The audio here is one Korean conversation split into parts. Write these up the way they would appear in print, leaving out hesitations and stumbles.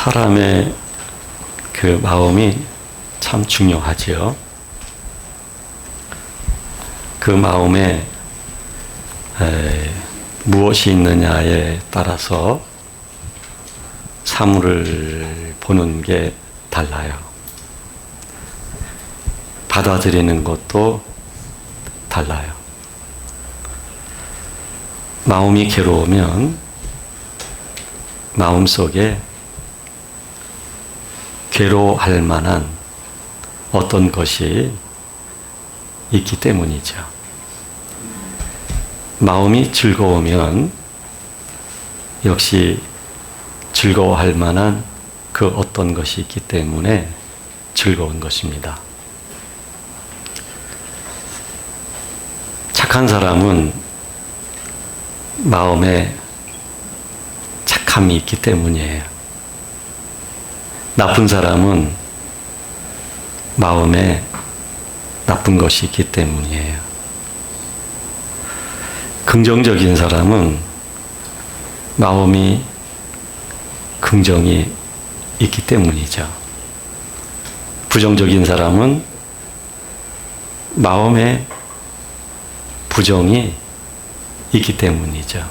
사람의 그 마음이 참 중요하지요. 그 마음에 무엇이 있느냐에 따라서 사물을 보는 게 달라요. 받아들이는 것도 달라요. 마음이 괴로우면 마음속에 괴로워할 만한 어떤 것이 있기 때문이죠. 마음이 즐거우면 역시 즐거워할 만한 그 어떤 것이 있기 때문에 즐거운 것입니다. 착한 사람은 마음에 착함이 있기 때문이에요. 나쁜 사람은 마음에 나쁜 것이 있기 때문이에요. 긍정적인 사람은 마음이 긍정이 있기 때문이죠. 부정적인 사람은 마음에 부정이 있기 때문이죠.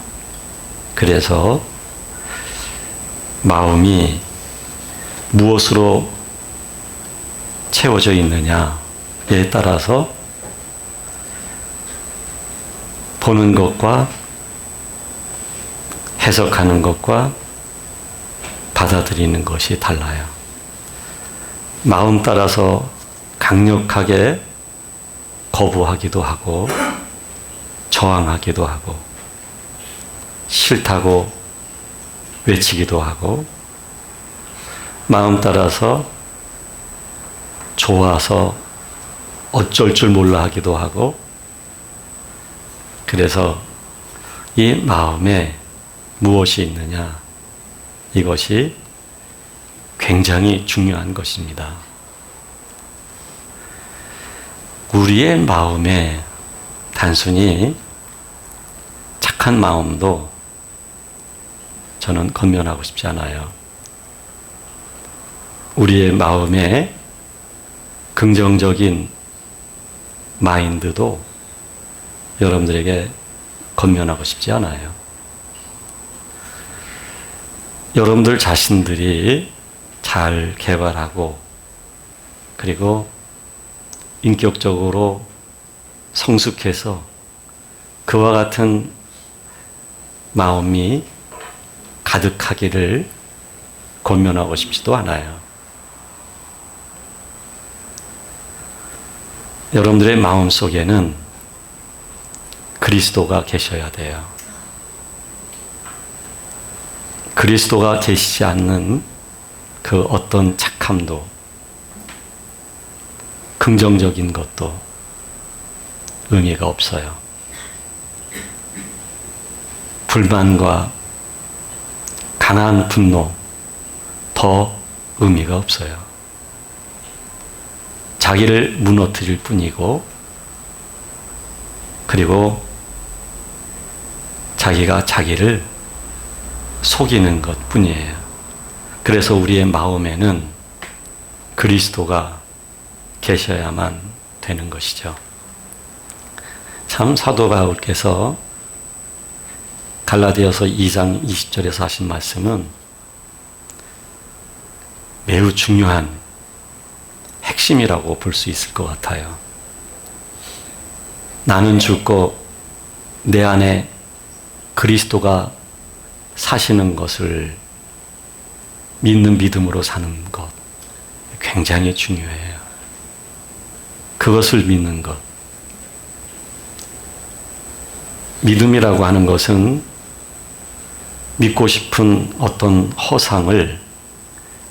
그래서 마음이 무엇으로 채워져 있느냐에 따라서 보는 것과 해석하는 것과 받아들이는 것이 달라요. 마음 따라서 강력하게 거부하기도 하고 저항하기도 하고 싫다고 외치기도 하고 마음 따라서 좋아서 어쩔 줄 몰라 하기도 하고 그래서 이 마음에 무엇이 있느냐 이것이 굉장히 중요한 것입니다. 우리의 마음에 단순히 착한 마음도 저는 건면하고 싶지 않아요. 우리의 마음에 긍정적인 마인드도 여러분들에게 건면하고 싶지 않아요. 여러분들 자신들이 잘 개발하고 그리고 인격적으로 성숙해서 그와 같은 마음이 가득하기를 권면하고 싶지도 않아요. 여러분들의 마음 속에는 그리스도가 계셔야 돼요. 그리스도가 계시지 않는 그 어떤 착함도 긍정적인 것도 의미가 없어요. 불만과 강한 분노 더 의미가 없어요. 자기를 무너뜨릴 뿐이고 그리고 자기가 자기를 속이는 것 뿐이에요. 그래서 우리의 마음에는 그리스도가 계셔야만 되는 것이죠. 참 사도 바울께서 갈라디아서 2장 20절에서 하신 말씀은 매우 중요한 핵심이라고 볼 수 있을 것 같아요. 나는 죽고 내 안에 그리스도가 사시는 것을 믿는 믿음으로 사는 것 굉장히 중요해요. 그것을 믿는 것. 믿음이라고 하는 것은 믿고 싶은 어떤 허상을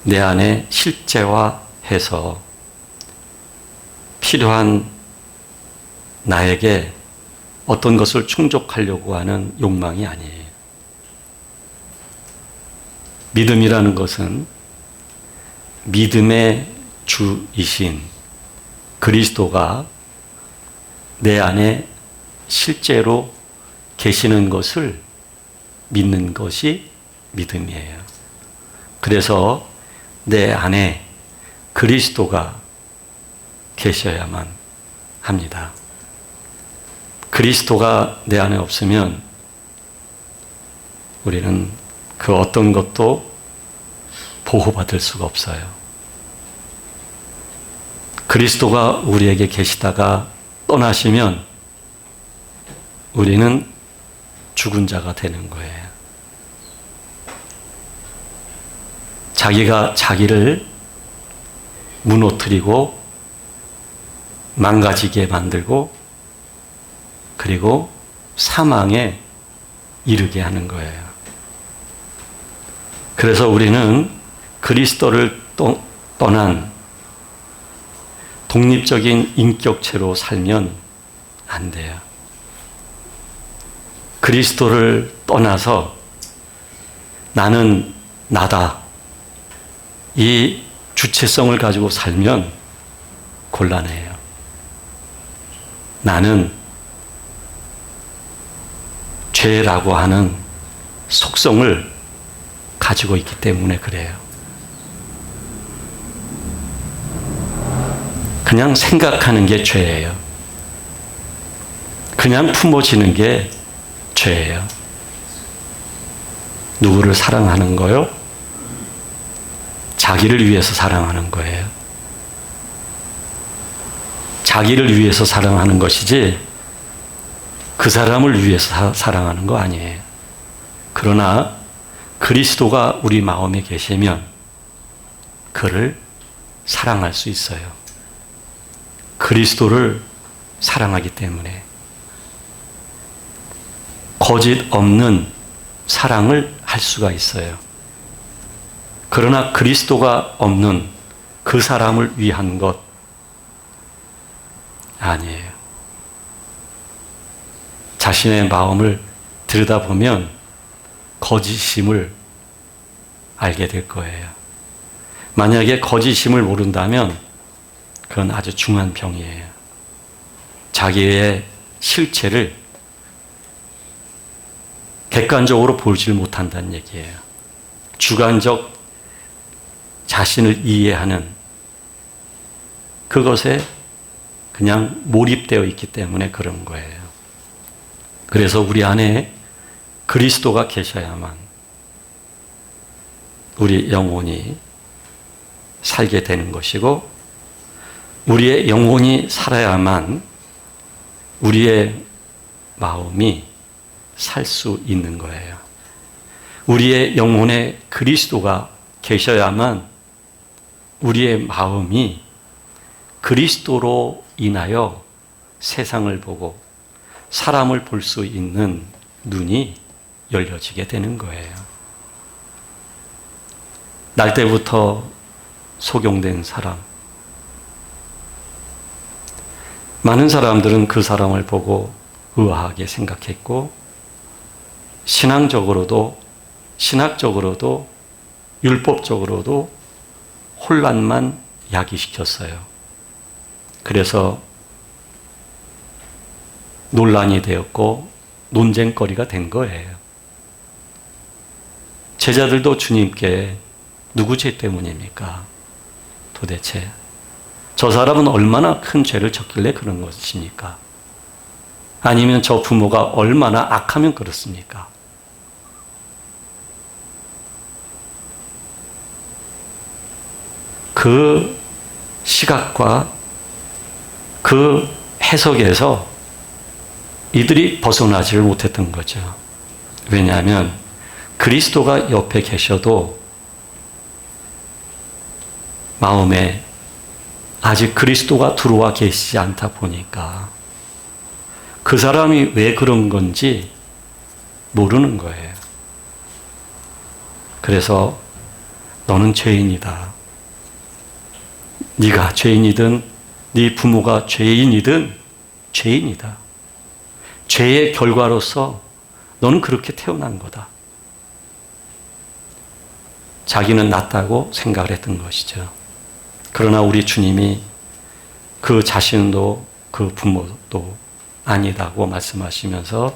내 안에 실제화해서 필요한 나에게 어떤 것을 충족하려고 하는 욕망이 아니에요. 믿음이라는 것은 믿음의 주이신 그리스도가 내 안에 실제로 계시는 것을 믿는 것이 믿음이에요. 그래서 내 안에 그리스도가 계셔야만 합니다. 그리스도가 내 안에 없으면 우리는 그 어떤 것도 보호받을 수가 없어요. 그리스도가 우리에게 계시다가 떠나시면 우리는 죽은 자가 되는 거예요. 자기가 자기를 무너뜨리고 망가지게 만들고 그리고 사망에 이르게 하는 거예요. 그래서 우리는 그리스도를 떠난 독립적인 인격체로 살면 안 돼요. 그리스도를 떠나서 나는 나다. 이 주체성을 가지고 살면 곤란해요. 나는 죄라고 하는 속성을 가지고 있기 때문에 그래요. 그냥 생각하는 게 죄예요. 그냥 품어지는 게 죄예요. 누구를 사랑하는 거요? 자기를 위해서 사랑하는 거예요. 자기를 위해서 사랑하는 것이지 그 사람을 위해서 사랑하는 거 아니에요. 그러나 그리스도가 우리 마음에 계시면 그를 사랑할 수 있어요. 그리스도를 사랑하기 때문에 거짓 없는 사랑을 할 수가 있어요. 그러나 그리스도가 없는 그 사람을 위한 것 아니에요. 자신의 마음을 들여다보면 거짓임을 알게 될 거예요. 만약에 거짓임을 모른다면 그건 아주 중한 병이에요. 자기의 실체를 객관적으로 보질 못한다는 얘기예요. 주관적 자신을 이해하는 그것에 그냥 몰입되어 있기 때문에 그런 거예요. 그래서 우리 안에 그리스도가 계셔야만 우리 영혼이 살게 되는 것이고 우리의 영혼이 살아야만 우리의 마음이 살 수 있는 거예요. 우리의 영혼에 그리스도가 계셔야만 우리의 마음이 그리스도로 인하여 세상을 보고 사람을 볼 수 있는 눈이 열려지게 되는 거예요. 날 때부터 속용된 사람, 많은 사람들은 그 사람을 보고 의아하게 생각했고 신앙적으로도 신학적으로도 율법적으로도 혼란만 야기시켰어요. 그래서 논란이 되었고 논쟁거리가 된 거예요. 제자들도 주님께 누구 죄 때문입니까? 도대체 저 사람은 얼마나 큰 죄를 졌길래 그런 것입니까? 아니면 저 부모가 얼마나 악하면 그렇습니까? 그 시각과 그 해석에서 이들이 벗어나지를 못했던 거죠. 왜냐하면 그리스도가 옆에 계셔도 마음에 아직 그리스도가 들어와 계시지 않다 보니까 그 사람이 왜 그런 건지 모르는 거예요. 그래서 너는 죄인이다. 네가 죄인이든 네 부모가 죄인이든 죄인이다. 죄의 결과로서 너는 그렇게 태어난 거다. 자기는 낫다고 생각을 했던 것이죠. 그러나 우리 주님이 그 자신도 그 부모도 아니다고 말씀하시면서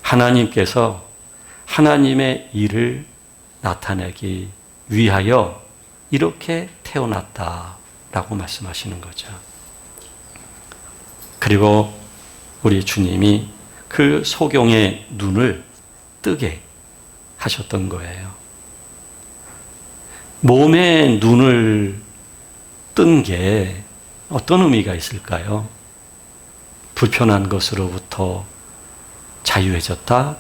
하나님께서 하나님의 일을 나타내기 위하여 이렇게 태어났다라고 말씀하시는 거죠. 그리고 우리 주님이 그 소경의 눈을 뜨게 하셨던 거예요. 몸의 눈을 뜬 게 어떤 의미가 있을까요? 불편한 것으로부터 자유해졌다?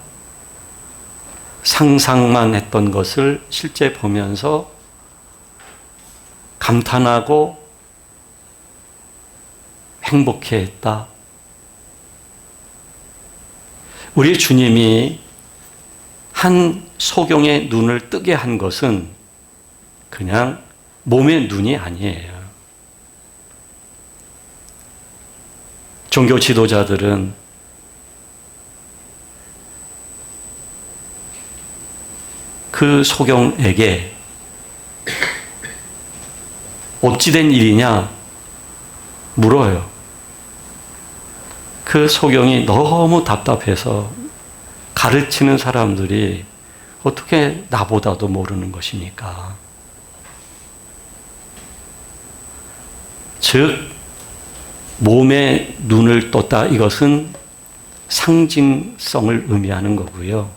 상상만 했던 것을 실제 보면서 감탄하고 행복해했다? 우리 주님이 한 소경의 눈을 뜨게 한 것은 그냥 몸의 눈이 아니에요. 종교 지도자들은 그 소경에게 어찌된 일이냐 물어요. 그 소경이 너무 답답해서 가르치는 사람들이 어떻게 나보다도 모르는 것입니까? 즉, 몸에 눈을 떴다, 이것은 상징성을 의미하는 거고요.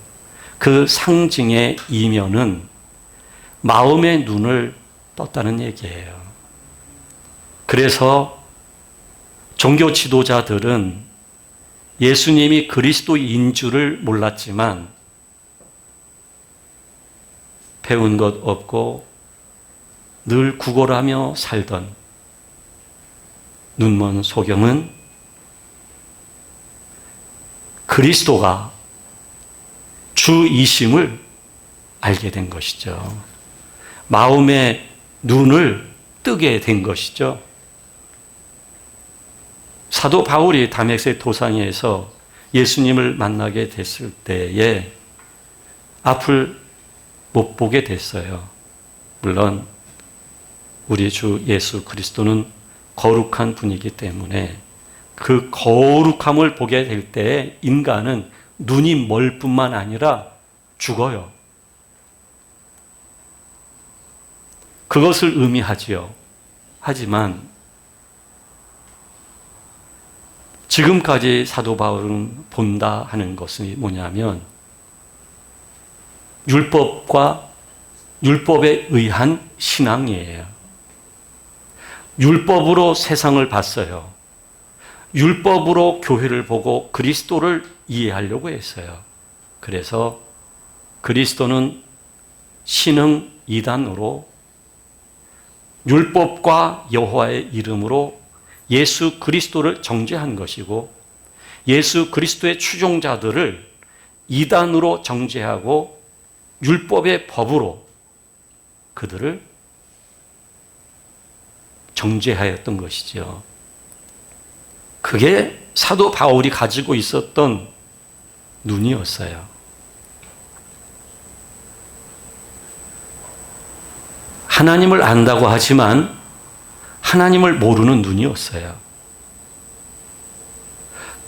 그 상징의 이면은 마음의 눈을 떴다는 얘기예요. 그래서 종교 지도자들은 예수님이 그리스도인 줄을 몰랐지만 배운 것 없고 늘 구걸하며 살던 눈먼 소경은 그리스도가 주이심을 알게 된 것이죠. 마음의 눈을 뜨게 된 것이죠. 사도 바울이 다메섹 도상에서 예수님을 만나게 됐을 때에 앞을 못 보게 됐어요. 물론 우리 주 예수 그리스도는 거룩한 분이기 때문에 그 거룩함을 보게 될 때에 인간은 눈이 멀 뿐만 아니라 죽어요. 그것을 의미하지요. 하지만 지금까지 사도 바울은 본다 하는 것이 뭐냐면 율법과 율법에 의한 신앙이에요. 율법으로 세상을 봤어요. 율법으로 교회를 보고 그리스도를 이해하려고 했어요. 그래서 그리스도는 신흥 이단으로 율법과 여호와의 이름으로 예수 그리스도를 정죄한 것이고 예수 그리스도의 추종자들을 이단으로 정죄하고 율법의 법으로 그들을 정죄하였던 것이죠. 그게 사도 바울이 가지고 있었던 눈이었어요. 하나님을 안다고 하지만 하나님을 모르는 눈이었어요.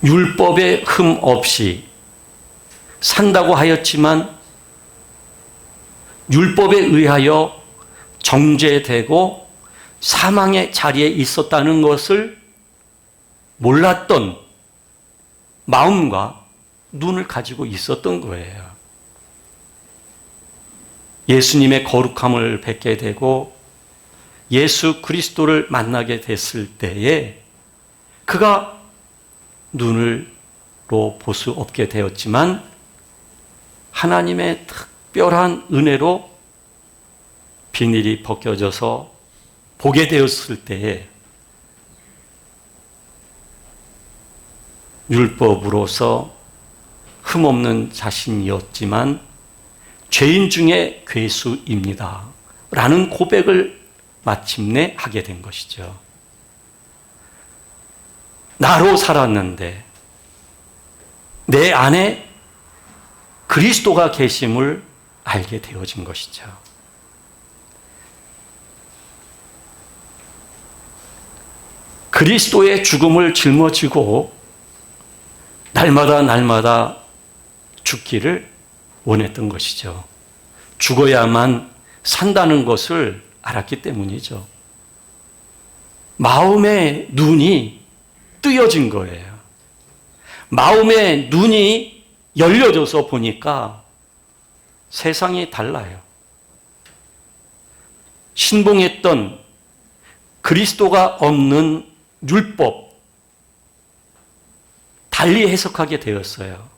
율법의 흠 없이 산다고 하였지만 율법에 의하여 정죄되고 사망의 자리에 있었다는 것을 몰랐던 마음과 눈을 가지고 있었던 거예요. 예수님의 거룩함을 뵙게 되고 예수 그리스도를 만나게 됐을 때에 그가 눈으로 볼 수 없게 되었지만 하나님의 특별한 은혜로 비닐이 벗겨져서 보게 되었을 때에 율법으로서 흠없는 자신이었지만 죄인 중에 괴수입니다 라는 고백을 마침내 하게 된 것이죠. 나로 살았는데 내 안에 그리스도가 계심을 알게 되어진 것이죠. 그리스도의 죽음을 짊어지고 날마다 죽기를 원했던 것이죠. 죽어야만 산다는 것을 알았기 때문이죠. 마음의 눈이 뜨여진 거예요. 마음의 눈이 열려져서 보니까 세상이 달라요. 신봉했던 그리스도가 없는 율법, 달리 해석하게 되었어요.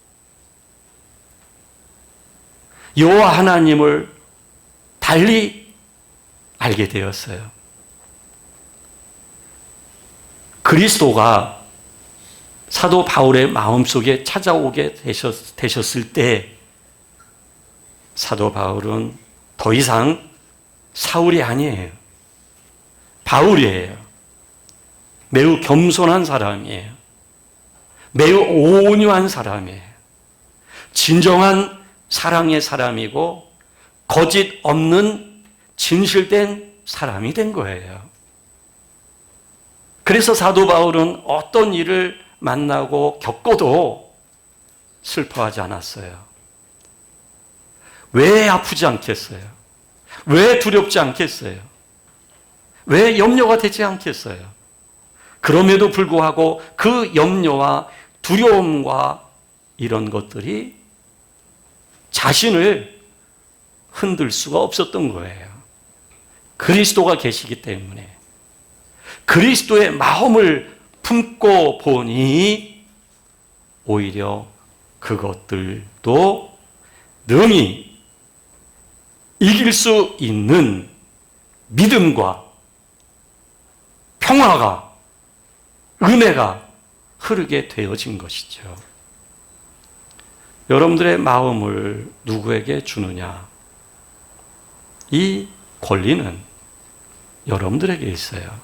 여호와 하나님을 달리 알게 되었어요. 그리스도가 사도 바울의 마음속에 찾아오게 되셨을 때 사도 바울은 더 이상 사울이 아니에요. 바울이에요. 매우 겸손한 사람이에요. 매우 온유한 사람이에요. 진정한 사랑의 사람이고 거짓 없는 진실된 사람이 된 거예요. 그래서 사도 바울은 어떤 일을 만나고 겪어도 슬퍼하지 않았어요. 왜 아프지 않겠어요? 왜 두렵지 않겠어요? 왜 염려가 되지 않겠어요? 그럼에도 불구하고 그 염려와 두려움과 이런 것들이 자신을 흔들 수가 없었던 거예요. 그리스도가 계시기 때문에. 그리스도의 마음을 품고 보니 오히려 그것들도 능히 이길 수 있는 믿음과 평화가, 은혜가 흐르게 되어진 것이죠. 여러분들의 마음을 누구에게 주느냐? 이 권리는 여러분들에게 있어요.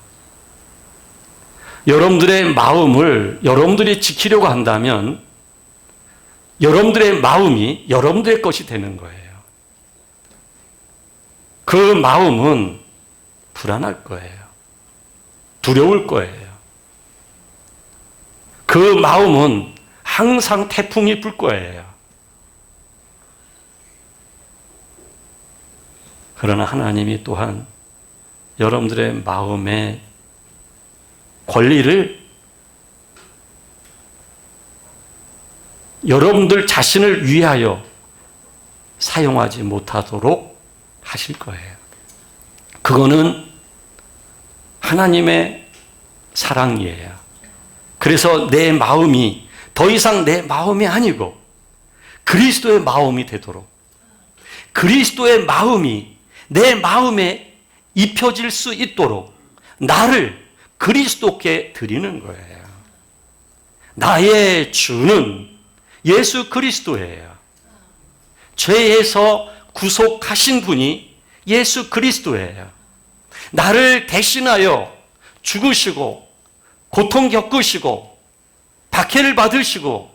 여러분들의 마음을 여러분들이 지키려고 한다면 여러분들의 마음이 여러분들의 것이 되는 거예요. 그 마음은 불안할 거예요. 두려울 거예요. 그 마음은 항상 태풍이 불 거예요. 그러나 하나님이 또한 여러분들의 마음의 권리를 여러분들 자신을 위하여 사용하지 못하도록 하실 거예요. 그거는 하나님의 사랑이에요. 그래서 내 마음이 더 이상 내 마음이 아니고 그리스도의 마음이 되도록, 그리스도의 마음이 내 마음에 입혀질 수 있도록 나를 그리스도께 드리는 거예요. 나의 주는 예수 그리스도예요. 죄에서 구속하신 분이 예수 그리스도예요. 나를 대신하여 죽으시고 고통 겪으시고 박해를 받으시고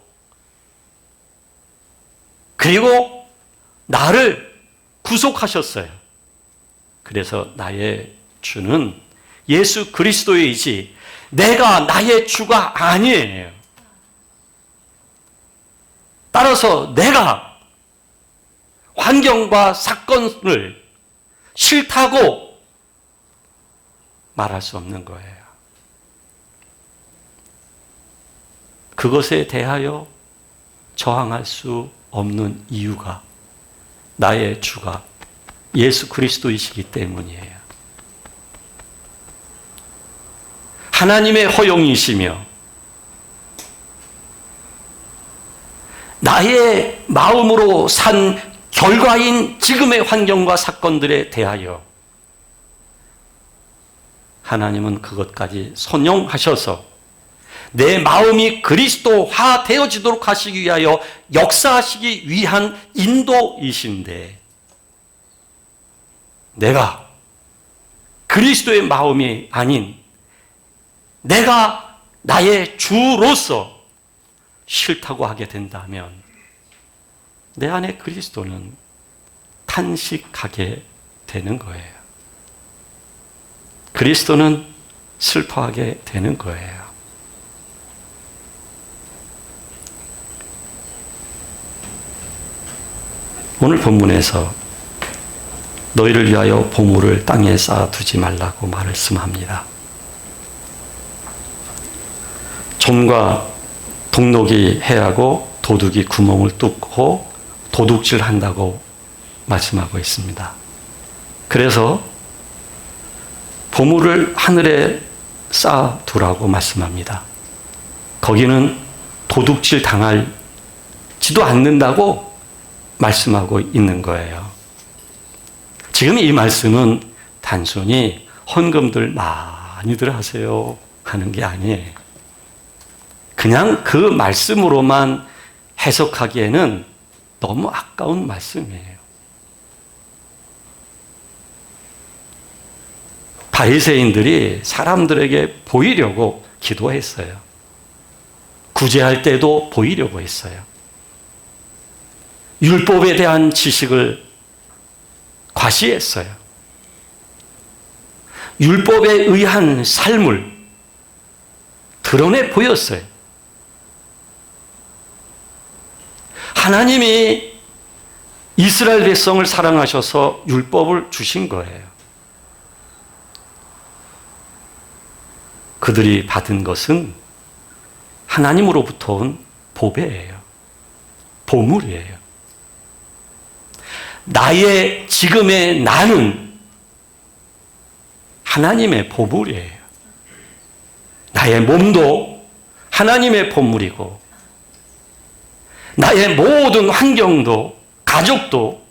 그리고 나를 구속하셨어요. 그래서 나의 주는 예수 그리스도이지 내가 나의 주가 아니에요. 따라서 내가 환경과 사건을 싫다고 말할 수 없는 거예요. 그것에 대하여 저항할 수 없는 이유가 나의 주가 예수 그리스도이시기 때문이에요. 하나님의 허용이시며 나의 마음으로 산 결과인 지금의 환경과 사건들에 대하여 하나님은 그것까지 선용하셔서 내 마음이 그리스도화 되어지도록 하시기 위하여 역사하시기 위한 인도이신데 내가 그리스도의 마음이 아닌 내가 나의 주로서 싫다고 하게 된다면 내 안에 그리스도는 탄식하게 되는 거예요. 그리스도는 슬퍼하게 되는 거예요. 오늘 본문에서 너희를 위하여 보물을 땅에 쌓아두지 말라고 말씀합니다. 좀과 동록이 해하고 도둑이 구멍을 뚫고 도둑질한다고 말씀하고 있습니다. 그래서 보물을 하늘에 쌓아두라고 말씀합니다. 거기는 도둑질 당할지도 않는다고 말씀하고 있는 거예요. 지금 이 말씀은 단순히 헌금들 많이들 하세요 하는 게 아니에요. 그냥 그 말씀으로만 해석하기에는 너무 아까운 말씀이에요. 바리새인들이 사람들에게 보이려고 기도했어요. 구제할 때도 보이려고 했어요. 율법에 대한 지식을 과시했어요. 율법에 의한 삶을 드러내 보였어요. 하나님이 이스라엘 백성을 사랑하셔서 율법을 주신 거예요. 그들이 받은 것은 하나님으로부터 온 보배예요. 보물이에요. 나의 지금의 나는 하나님의 보물이에요. 나의 몸도 하나님의 보물이고, 나의 모든 환경도, 가족도,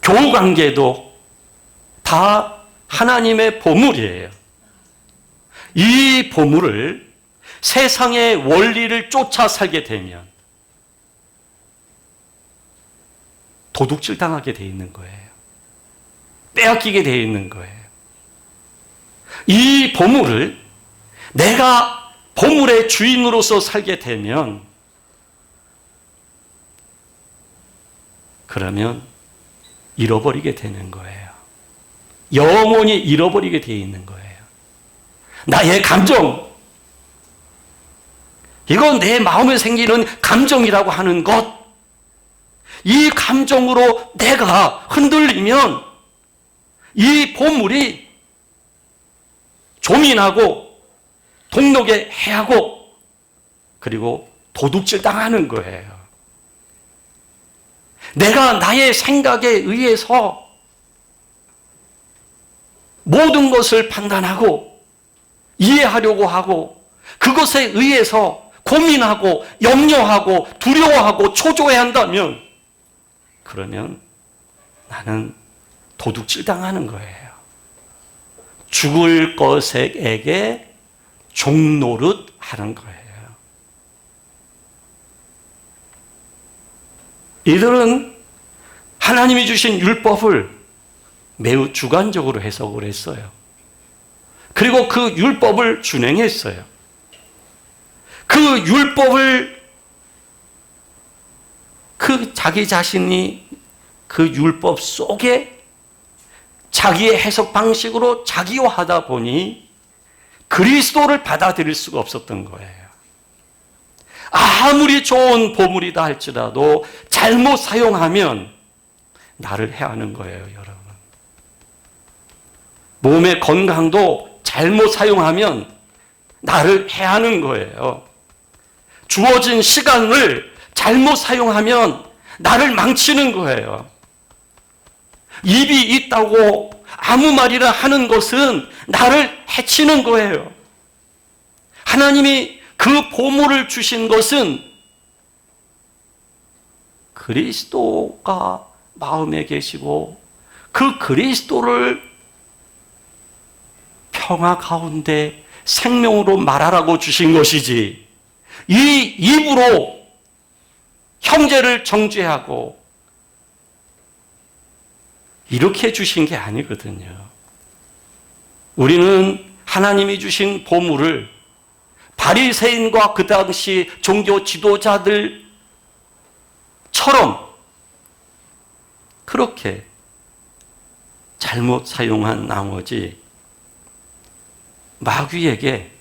교우관계도 다 하나님의 보물이에요. 이 보물을 세상의 원리를 쫓아 살게 되면 도둑질 당하게 돼 있는 거예요. 빼앗기게 돼 있는 거예요. 이 보물을 내가 보물의 주인으로서 살게 되면, 그러면 잃어버리게 되는 거예요. 영원히 잃어버리게 돼 있는 거예요. 나의 감정, 이건 내 마음에 생기는 감정이라고 하는 것, 이 감정으로 내가 흔들리면 이 보물이 조민하고 동록에 해하고 그리고 도둑질 당하는 거예요. 내가 나의 생각에 의해서 모든 것을 판단하고 이해하려고 하고 그것에 의해서 고민하고 염려하고 두려워하고 초조해 한다면, 그러면 나는 도둑질 당하는 거예요. 죽을 것에게 종노릇 하는 거예요. 이들은 하나님이 주신 율법을 매우 주관적으로 해석을 했어요. 그리고 그 율법을 준행했어요. 그 율법을, 자기 자신이 그 율법 속에 자기의 해석 방식으로 자기화하다 보니 그리스도를 받아들일 수가 없었던 거예요. 아무리 좋은 보물이다 할지라도 잘못 사용하면 나를 해하는 거예요, 여러분. 몸의 건강도 잘못 사용하면 나를 해하는 거예요. 주어진 시간을 잘못 사용하면 나를 망치는 거예요. 입이 있다고 아무 말이나 하는 것은 나를 해치는 거예요. 하나님이 그 보물을 주신 것은 그리스도가 마음에 계시고 그 그리스도를 평화 가운데 생명으로 말하라고 주신 것이지, 이 입으로 형제를 정죄하고 이렇게 주신 게 아니거든요. 우리는 하나님이 주신 보물을 바리새인과 그 당시 종교 지도자들처럼 그렇게 잘못 사용한 나머지 마귀에게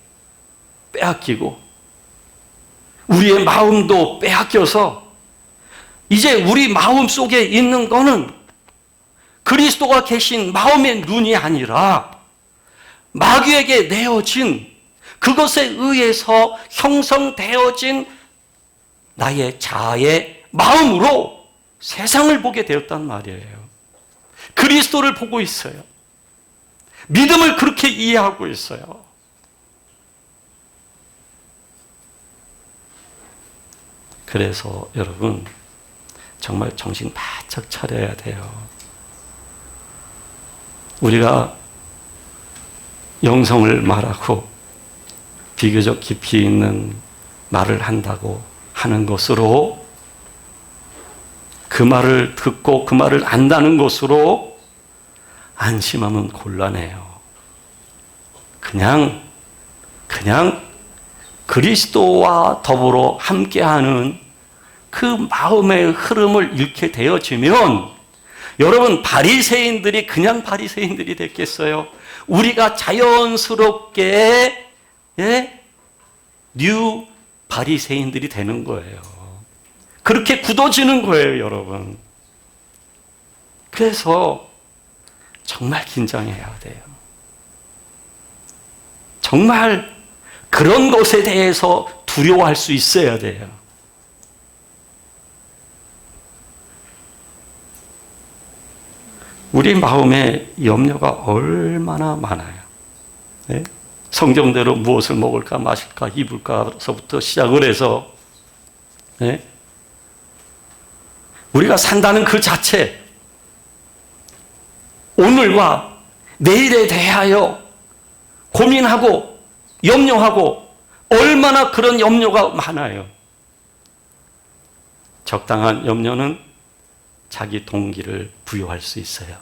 빼앗기고 우리의 마음도 빼앗겨서 이제 우리 마음 속에 있는 거는 그리스도가 계신 마음의 눈이 아니라 마귀에게 내어진 그것에 의해서 형성되어진 나의 자아의 마음으로 세상을 보게 되었단 말이에요. 그리스도를 보고 있어요. 믿음을 그렇게 이해하고 있어요. 그래서 여러분 정말 정신 바짝 차려야 돼요. 우리가 영성을 말하고 비교적 깊이 있는 말을 한다고 하는 것으로, 그 말을 듣고 그 말을 안다는 것으로 안심하면 곤란해요. 그냥 그리스도와 더불어 함께하는 그 마음의 흐름을 잃게 되어지면, 여러분, 바리새인들이 그냥 바리새인들이 됐겠어요? 우리가 자연스럽게 뉴 바리새인들이 되는 거예요. 그렇게 굳어지는 거예요, 여러분. 그래서 정말 긴장해야 돼요. 정말 그런 것에 대해서 두려워할 수 있어야 돼요. 우리 마음에 염려가 얼마나 많아요. 네? 성경대로 무엇을 먹을까, 마실까, 입을까서부터 시작을 해서, 네? 우리가 산다는 그 자체, 오늘과 내일에 대하여 고민하고 염려하고 얼마나 그런 염려가 많아요. 적당한 염려는 자기 동기를 부여할 수 있어요.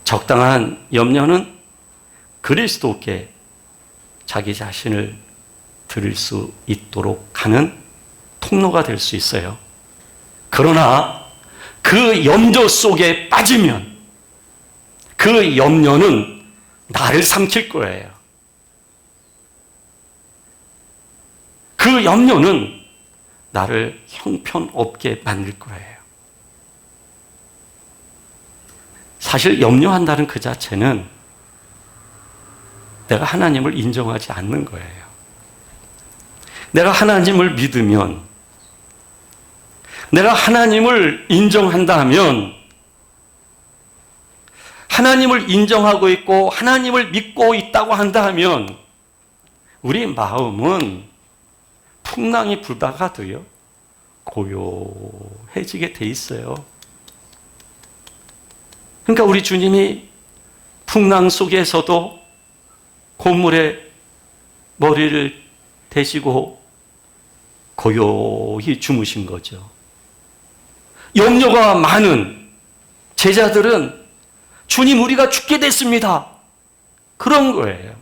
적당한 염려는 그리스도께 자기 자신을 드릴 수 있도록 하는 통로가 될 수 있어요. 그러나 그 염려 속에 빠지면 그 염려는 나를 삼킬 거예요. 그 염려는 나를 형편없게 만들 거예요. 사실 염려한다는 그 자체는 내가 하나님을 인정하지 않는 거예요. 내가 하나님을 믿으면, 내가 하나님을 인정한다면, 하나님을 인정하고 있고 하나님을 믿고 있다고 한다면 우리 마음은 풍랑이 불다가도요 고요해지게 돼 있어요. 그러니까 우리 주님이 풍랑 속에서도 고물에 머리를 대시고 고요히 주무신 거죠. 염려가 많은 제자들은 주님, 우리가 죽게 됐습니다. 그런 거예요.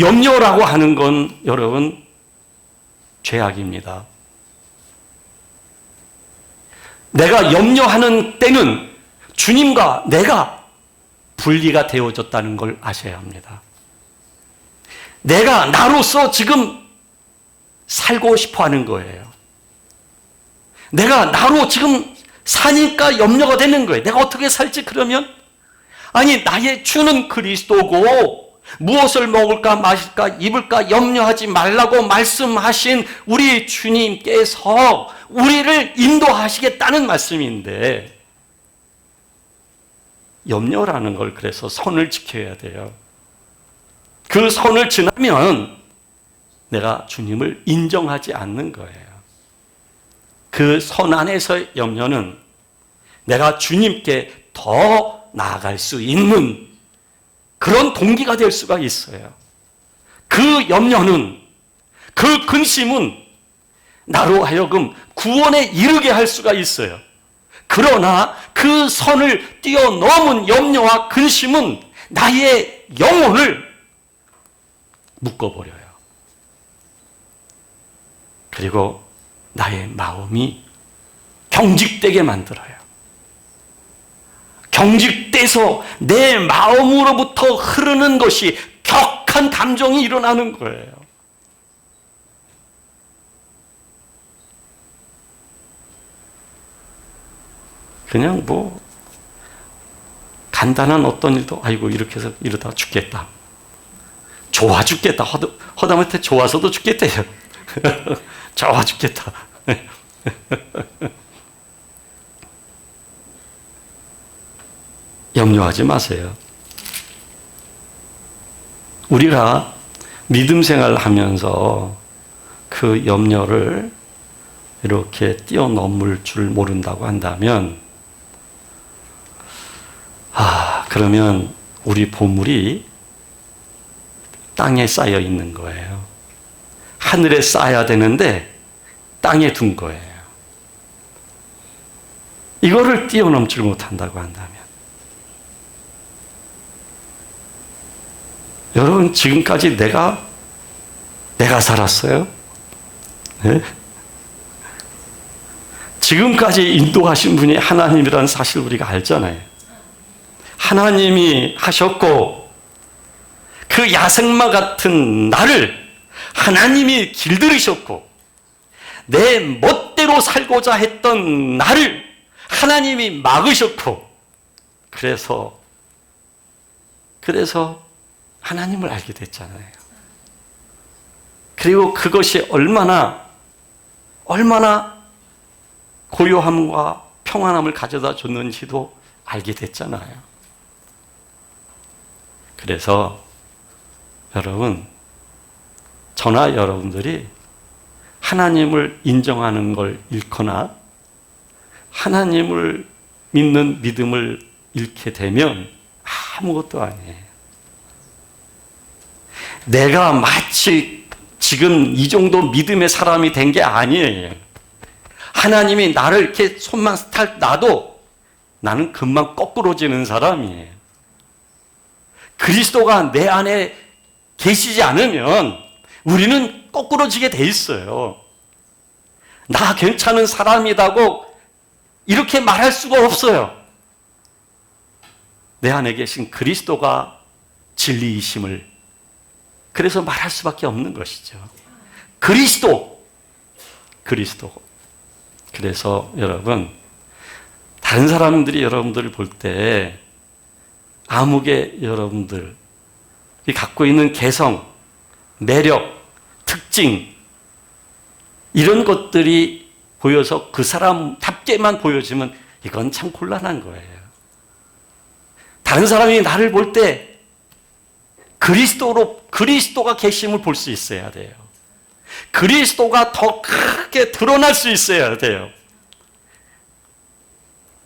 염려라고 하는 건 여러분 죄악입니다. 내가 염려하는 때는 주님과 내가 분리가 되어졌다는 걸 아셔야 합니다. 내가 나로서 지금 살고 싶어 하는 거예요. 내가 나로 지금 사니까 염려가 되는 거예요. 내가 어떻게 살지 그러면? 아니, 나의 주는 그리스도고 무엇을 먹을까 마실까 입을까 염려하지 말라고 말씀하신 우리 주님께서 우리를 인도하시겠다는 말씀인데, 염려라는 걸 그래서 선을 지켜야 돼요. 그 선을 지나면 내가 주님을 인정하지 않는 거예요. 그 선 안에서의 염려는 내가 주님께 더 나아갈 수 있는 그런 동기가 될 수가 있어요. 그 염려는, 그 근심은 나로 하여금 구원에 이르게 할 수가 있어요. 그러나 그 선을 뛰어넘은 염려와 근심은 나의 영혼을 묶어버려요. 그리고 나의 마음이 경직되게 만들어요. 경직돼서 내 마음으로부터 흐르는 것이 격한 감정이 일어나는 거예요. 그냥 뭐 간단한 어떤 일도 아이고 이렇게 해서 이러다 죽겠다. 좋아 죽겠다. 허다못해 좋아서도 죽겠대요. 좋아 죽겠다. 염려하지 마세요. 우리가 믿음 생활을 하면서 그 염려를 이렇게 뛰어넘을 줄 모른다고 한다면, 그러면 우리 보물이 땅에 쌓여 있는 거예요. 하늘에 쌓여야 되는데 땅에 둔 거예요. 이거를 뛰어넘지 못한다고 한다면, 여러분 지금까지 내가 살았어요? 네? 지금까지 인도하신 분이 하나님이라는 사실을 우리가 알잖아요. 하나님이 하셨고 그 야생마 같은 나를 하나님이 길들이셨고 내 멋대로 살고자 했던 나를 하나님이 막으셨고 그래서 하나님을 알게 됐잖아요. 그리고 그것이 얼마나 고요함과 평안함을 가져다 줬는지도 알게 됐잖아요. 그래서 여러분, 저나 여러분들이 하나님을 인정하는 걸 잃거나 하나님을 믿는 믿음을 잃게 되면 아무것도 아니에요. 내가 마치 지금 이 정도 믿음의 사람이 된 게 아니에요. 하나님이 나를 이렇게 손만 딱 놔도 나는 금방 거꾸로지는 사람이에요. 그리스도가 내 안에 계시지 않으면 우리는 거꾸로지게 돼 있어요. 나 괜찮은 사람이라고 이렇게 말할 수가 없어요. 내 안에 계신 그리스도가 진리이심을 그래서 말할 수밖에 없는 것이죠. 그리스도. 그래서 여러분, 다른 사람들이 여러분들을 볼 때 아무개 여러분들이 갖고 있는 개성, 매력, 특징 이런 것들이 보여서 그 사람답게만 보여지면 이건 참 곤란한 거예요. 다른 사람이 나를 볼 때 그리스도가 계심을 볼 수 있어야 돼요. 그리스도가 더 크게 드러날 수 있어야 돼요.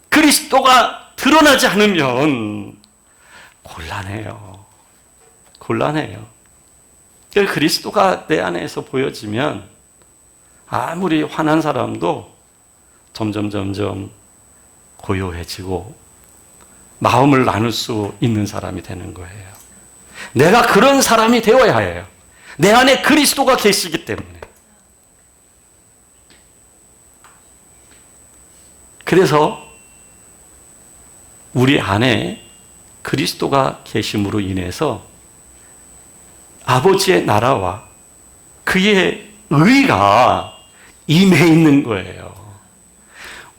그리스도가 드러나지 않으면 곤란해요. 그리스도가 내 안에서 보여지면 아무리 화난 사람도 점점 고요해지고 마음을 나눌 수 있는 사람이 되는 거예요. 내가 그런 사람이 되어야 해요. 내 안에 그리스도가 계시기 때문에. 그래서 우리 안에 그리스도가 계심으로 인해서 아버지의 나라와 그의 의가 임해 있는 거예요.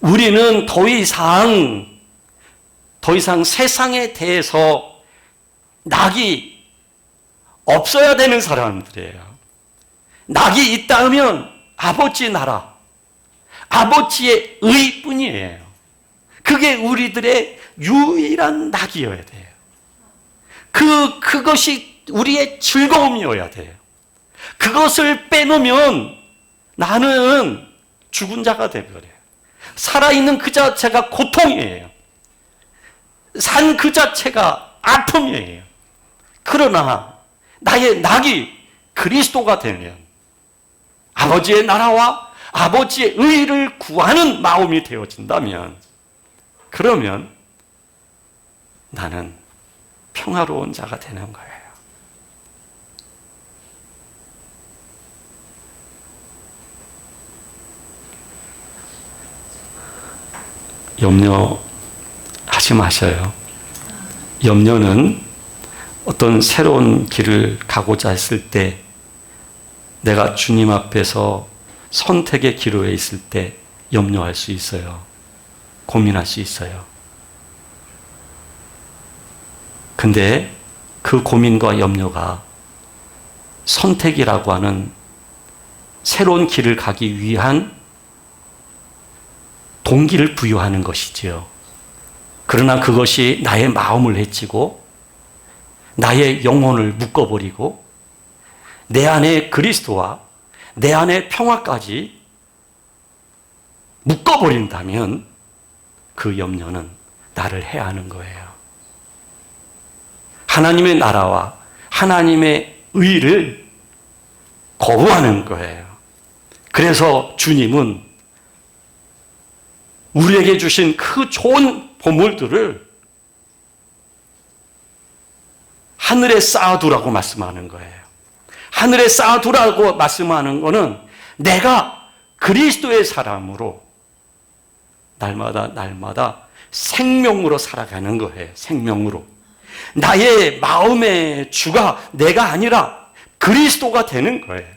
우리는 더 이상 세상에 대해서 낙이 없어야 되는 사람들이에요. 낙이 있다 하면 아버지의 나라, 아버지의 의뿐이에요. 그게 우리들의 유일한 낙이어야 돼요. 그것이 우리의 즐거움이어야 돼요. 그것을 빼놓으면 나는 죽은 자가 되버려요. 살아있는 그 자체가 고통이에요. 산 그 자체가 아픔이에요. 그러나 나의 낙이 그리스도가 되면 아버지의 나라와 아버지의 의를 구하는 마음이 되어진다면 그러면 나는 평화로운 자가 되는 거예요. 염려하지 마셔요. 염려는 어떤 새로운 길을 가고자 했을 때 내가 주님 앞에서 선택의 기로에 있을 때 염려할 수 있어요. 고민할 수 있어요. 근데 그 고민과 염려가 선택이라고 하는 새로운 길을 가기 위한 동기를 부여하는 것이지요. 그러나 그것이 나의 마음을 해치고 나의 영혼을 묶어버리고 내 안에 그리스도와 내 안에 평화까지 묶어버린다면 그 염려는 나를 해하는 거예요. 하나님의 나라와 하나님의 의를 거부하는 거예요. 그래서 주님은 우리에게 주신 그 좋은 보물들을 하늘에 쌓아두라고 말씀하는 거예요. 하늘에 쌓아두라고 말씀하는 것은 내가 그리스도의 사람으로 날마다 생명으로 살아가는 거예요. 생명으로. 나의 마음의 주가 내가 아니라 그리스도가 되는 거예요.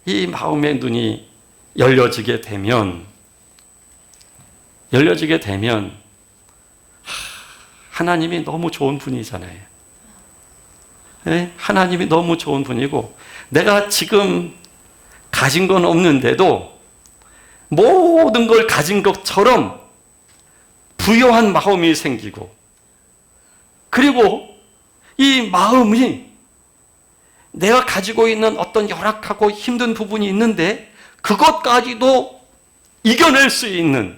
이 마음의 눈이 열려지게 되면 하나님이 너무 좋은 분이잖아요. 네? 하나님이 너무 좋은 분이고 내가 지금 가진 건 없는데도 모든 걸 가진 것처럼 부요한 마음이 생기고 그리고 이 마음이 내가 가지고 있는 어떤 열악하고 힘든 부분이 있는데 그것까지도 이겨낼 수 있는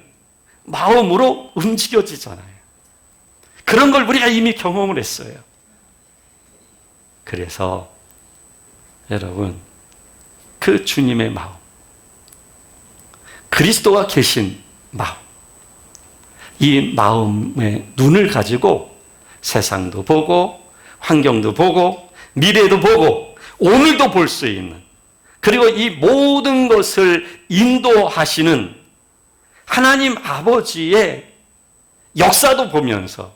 마음으로 움직여지잖아요. 그런 걸 우리가 이미 경험을 했어요. 그래서 여러분 그 주님의 마음, 그리스도가 계신 마음, 이 마음의 눈을 가지고 세상도 보고 환경도 보고 미래도 보고 오늘도 볼 수 있는 그리고 이 모든 것을 인도하시는 하나님 아버지의 역사도 보면서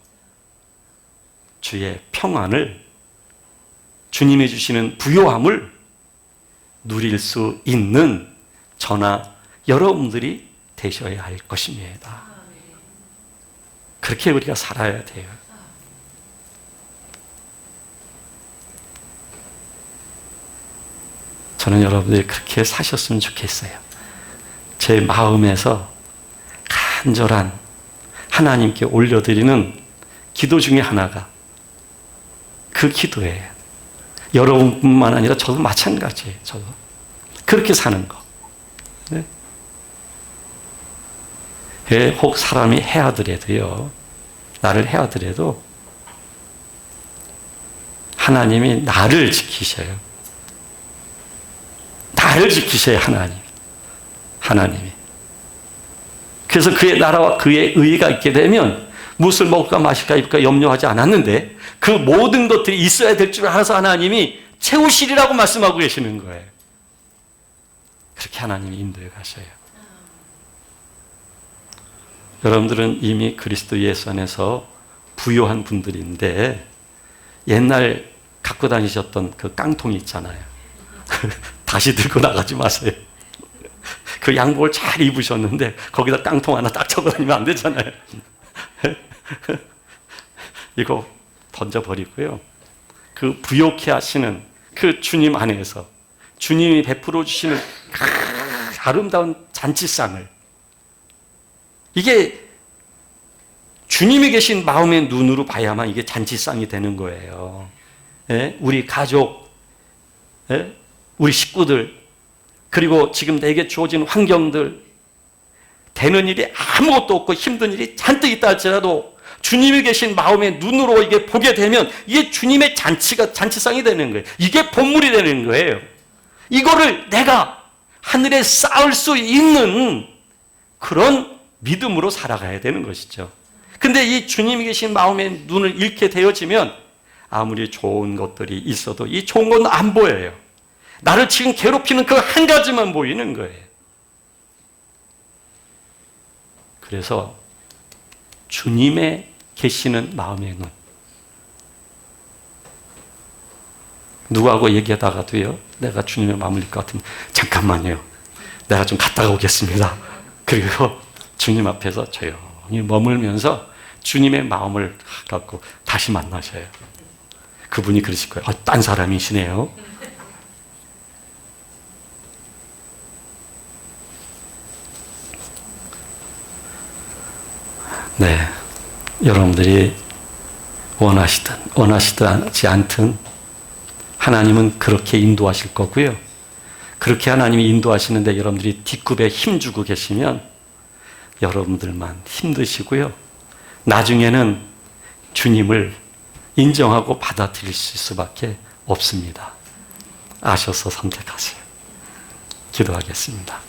주의 평안을 주님이 주시는 부요함을 누릴 수 있는 저나 여러분들이 되셔야 할 것입니다. 그렇게 우리가 살아야 돼요. 저는 여러분들이 그렇게 사셨으면 좋겠어요. 제 마음에서 간절한 하나님께 올려드리는 기도 중에 하나가 그 기도예요. 여러분뿐만 아니라 저도 마찬가지예요. 저도 그렇게 사는 거. 네? 혹 사람이 해하더라도요, 나를 해하더라도 하나님이 나를 지키셔요. 나를 지키셔요, 하나님이. 그래서 그의 나라와 그의 의가 있게 되면 무엇을 먹을까 마실까 입을까 염려하지 않았는데 그 모든 것들이 있어야 될 줄 알아서 하나님이 채우시리라고 말씀하고 계시는 거예요. 그렇게 하나님이 인도해 가셔요. 여러분들은 이미 그리스도 예수 안에서 부요한 분들인데 옛날 갖고 다니셨던 그 깡통이 있잖아요. 다시 들고 나가지 마세요. 그 양복을 잘 입으셨는데 거기다 깡통 하나 딱 쳐고 다니면 안 되잖아요. 이거 던져버리고요. 그 부요케 하시는 그 주님 안에서 주님이 베풀어 주시는 아름다운 잔치상을, 이게 주님이 계신 마음의 눈으로 봐야만 이게 잔치상이 되는 거예요. 예? 우리 가족, 예? 우리 식구들, 그리고 지금 내게 주어진 환경들, 되는 일이 아무것도 없고 힘든 일이 잔뜩 있다 할지라도 주님이 계신 마음의 눈으로 이게 보게 되면 이게 주님의 잔치상이 되는 거예요. 이게 본물이 되는 거예요. 이거를 내가 하늘에 쌓을 수 있는 그런 믿음으로 살아가야 되는 것이죠. 근데 이 주님이 계신 마음의 눈을 잃게 되어지면 아무리 좋은 것들이 있어도 이 좋은 건 안 보여요. 나를 지금 괴롭히는 그 한 가지만 보이는 거예요. 그래서 주님의 계시는 마음의 눈. 누구하고 얘기하다가도요, 내가 주님의 마음을 잃을 것 같으면 잠깐만요, 내가 좀 갔다가 오겠습니다. 그리고 주님 앞에서 조용히 머물면서 주님의 마음을 갖고 다시 만나셔요. 그분이 그러실 거예요. 딴 사람이시네요. 네, 여러분들이 원하시든 원하시지 않든 하나님은 그렇게 인도하실 거고요. 그렇게 하나님이 인도하시는데 여러분들이 뒷굽에 힘주고 계시면 여러분들만 힘드시고요. 나중에는 주님을 인정하고 받아들일 수밖에 없습니다. 아셔서 선택하세요. 기도하겠습니다.